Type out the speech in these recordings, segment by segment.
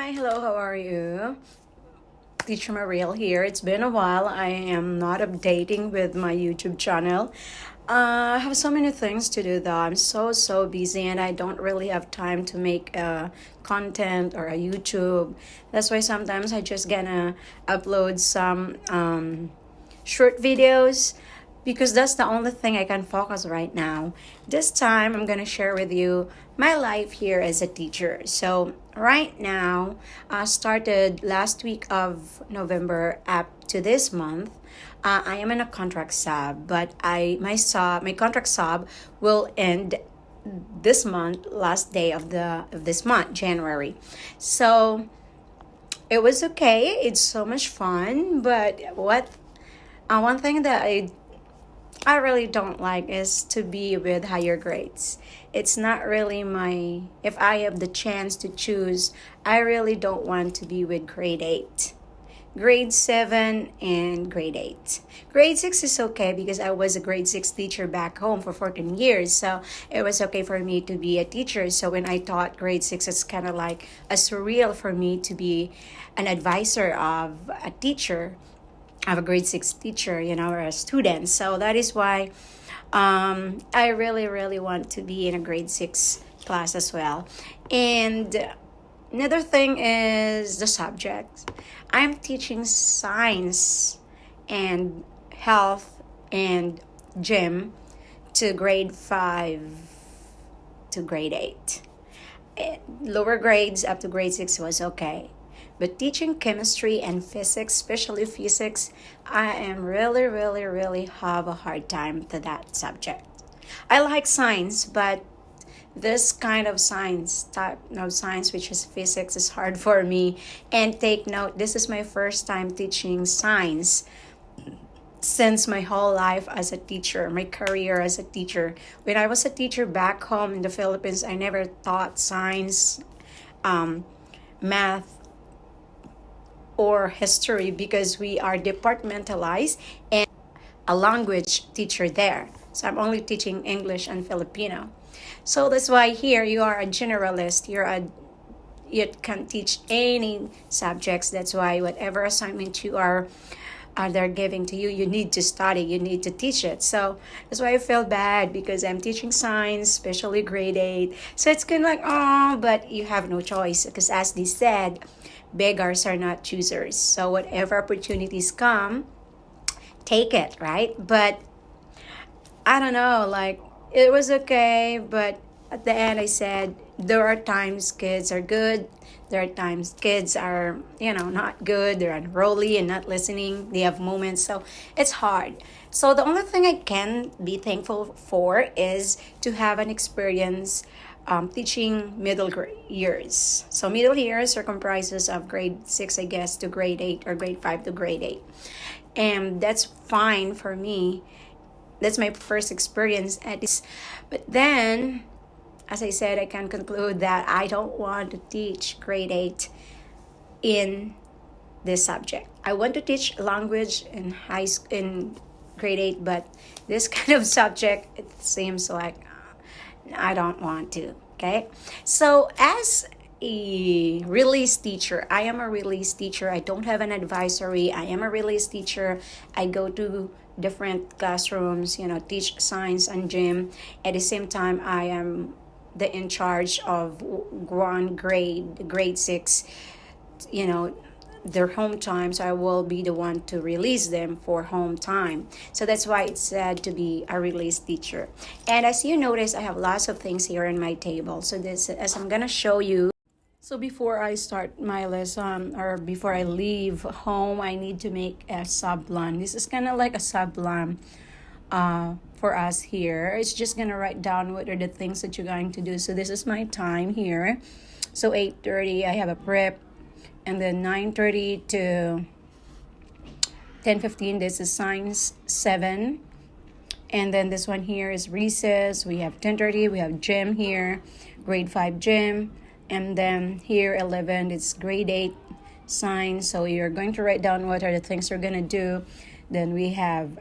Hi, hello, how are you? Teacher Mariel here. It's been a while. I am not updating with my YouTube channel. I have so many things to do though. I'm so busy and I don't really have time to make content or a YouTube. That's why sometimes I just gonna upload some short videos because that's the only thing I can focus right now. This time I'm going to share with you my life here as a teacher. So, right now, I started last week of November up to this month. I am in a contract sub, but my contract sub will end this month, last day of this month, January. So, it was okay. It's so much fun, but one thing that I really don't like is to be with higher grades. It's not really if I have the chance to choose, I really don't want to be with grade 8. Grade 7 and grade 8. Grade 6 is okay because I was a grade 6 teacher back home for 14 years. So it was okay for me to be a teacher. So when I taught grade 6, it's kind of like a surreal for me to be an advisor of a teacher, of a grade 6 teacher, or a student. So that is why I really want to be in a grade 6 class as well. And another thing is the subject. I'm teaching science and health and gym to grade 5 to grade 8. Lower grades up to grade 6 was okay. But teaching chemistry and physics, especially physics, I am really have a hard time to that subject. I like science, but this kind of type of science, which is physics, is hard for me. And take note, this is my first time teaching science since my whole life as a teacher, my career as a teacher. When I was a teacher back home in the Philippines, I never taught science, math, or history because we are departmentalized and a language teacher there. So I'm only teaching English and Filipino. So that's why here you are a generalist. You can teach any subjects. That's why whatever assignment they're giving to you, you need to study, you need to teach it. So that's why I feel bad because I'm teaching science, especially grade 8. So it's kind of like, oh, but you have no choice because as they said, beggars are not choosers. So whatever opportunities come, take it, right? But I don't know, like it was okay, but at the end I said there are times kids are good, there are times kids are, not good, they're unruly and not listening, they have moments, so it's hard. So the only thing I can be thankful for is to have an experience teaching middle years. So middle years are comprises of grade 6, I guess, to grade 8 or grade 5 to grade 8. And that's fine for me. That's my first experience at this. But then, as I said, I can conclude that I don't want to teach grade 8 in this subject. I want to teach language in in grade 8, but this kind of subject, it seems like I don't want to. Okay, so as a release teacher, I am a release teacher. I don't have an advisory. I am a release teacher. I go to different classrooms, teach science and gym. At the same time, I am the in charge of one grade 6, their home time, so I will be the one to release them for home time. So that's why it's said to be a release teacher. And as you notice, I have lots of things here on my table. So this, as I'm gonna show you. So before I start my lesson or before I leave home, I need to make a sublime. This is kind of like a sublime for us here. It's just gonna write down what are the things that you're going to do. So this is my time here. So 8:30, I have a prep. And then 9:30 to 10:15, this is science 7. And then this one here is recess. We have 10:30, we have gym here, grade 5 gym. And then here 11, it's grade 8 science. So you're going to write down what are the things you're going to do. Then we have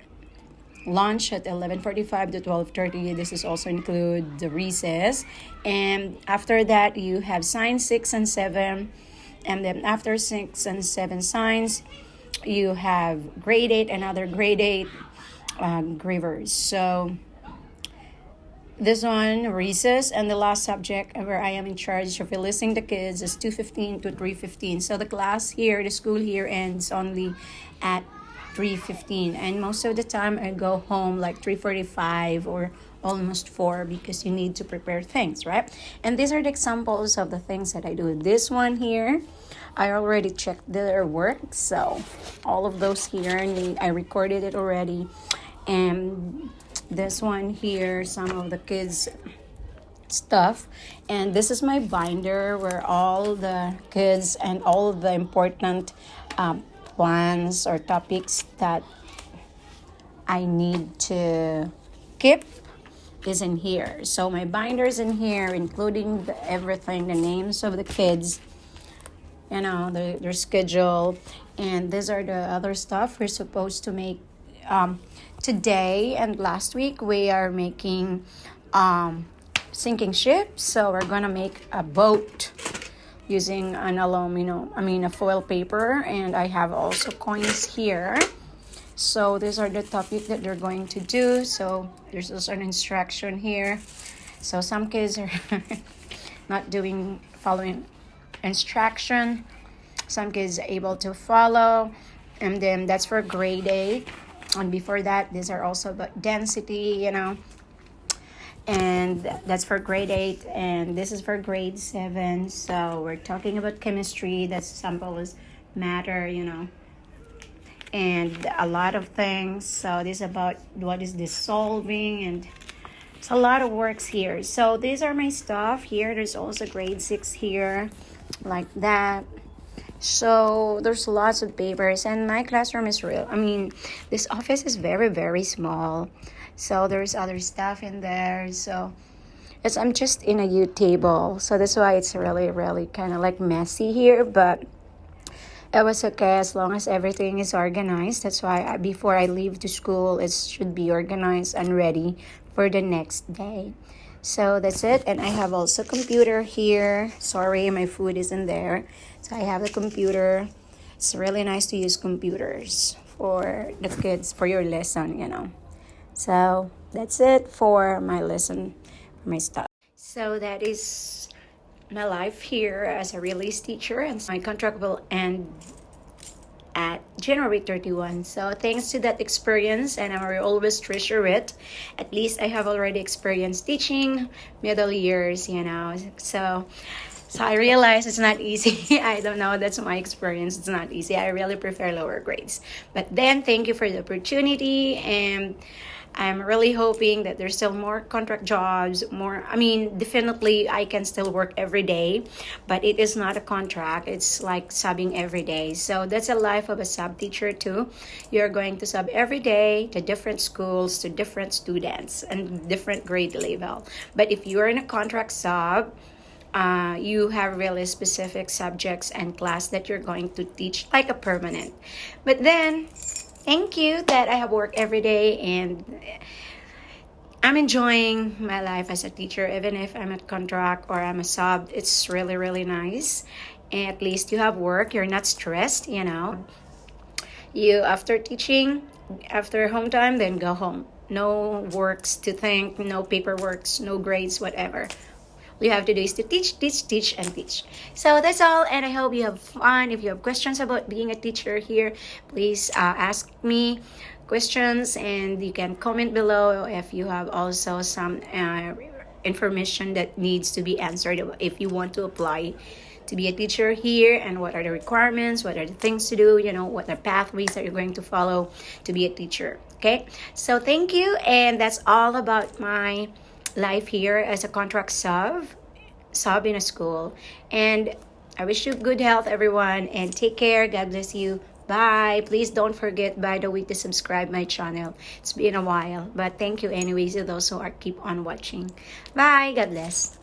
lunch at 11:45 to 12:30. This is also include the recess. And after that, you have science 6 and 7. And then after 6 and 7 signs, you have grade 8, another grade 8 grievers. So this one, recess, and the last subject where I am in charge of releasing the kids is 2:15 to 3:15. So the class here, the school here ends only at 3:15, and most of the time I go home like 3:45 or almost 4 because you need to prepare things, right? And these are the examples of the things that I do. This one here, I already checked their work, so all of those here I recorded it already. And this one here, some of the kids stuff, and this is my binder where all the kids and all the important plans or topics that I need to keep is in here. So my binder is in here, including everything, the names of the kids, their schedule, and these are the other stuff we're supposed to make. Today and last week we are making sinking ship, so we're gonna make a boat using a foil paper, and I have also coins here. So these are the topic that they're going to do. So there's also an instruction here. So some kids are not following instruction. Some kids are able to follow, and then that's for grade 8. And before that, these are also about density, and that's for grade 8, and this is for grade 7. So we're talking about chemistry. That sample is matter, and a lot of things. So this is about what is dissolving, and it's a lot of works here. So these are my stuff here. There's also grade 6 here, like that. So there's lots of papers, and my classroom is this office is very, very small. So there's other stuff in there. So I'm just in a U table. So that's why it's really, really kind of like messy here, but it was okay as long as everything is organized. That's why before I leave to school, it should be organized and ready for the next day. So that's it. And I have also computer here. Sorry, my food isn't there. So I have the computer. It's really nice to use computers for the kids, for your lesson, So that's it for my lesson, for my stuff. So that is my life here as a release teacher, and my contract will end at January 31. So thanks to that experience, and I will always treasure it. At least I have already experienced teaching middle years, So I realize it's not easy. I don't know, that's my experience. It's not easy. I really prefer lower grades. But then thank you for the opportunity, and I'm really hoping that there's still more contract jobs, definitely I can still work every day, but it is not a contract. It's like subbing every day. So that's a life of a sub teacher too. You're going to sub every day to different schools, to different students, and different grade level. But if you're in a contract sub, you have really specific subjects and class that you're going to teach like a permanent. But then thank you that I have work every day, and I'm enjoying my life as a teacher. Even if I'm at contract or I'm a sub, it's really, really nice. And at least you have work. You're not stressed, You, after teaching, after home time, then go home. No works to think, no paperworks, no grades, whatever. All you have to do is to teach, and teach. So that's all, and I hope you have fun. If you have questions about being a teacher here, please ask me questions, and you can comment below if you have also some information that needs to be answered if you want to apply to be a teacher here, and what are the requirements, what are the things to do, what are pathways that you're going to follow to be a teacher. Okay, so thank you, and that's all about my life here as a contract sub in a school. And I wish you good health, everyone, and take care. God bless you. Bye. Please don't forget, by the way, to subscribe my channel. It's been a while, but thank you anyways to those who keep on watching. Bye. God bless.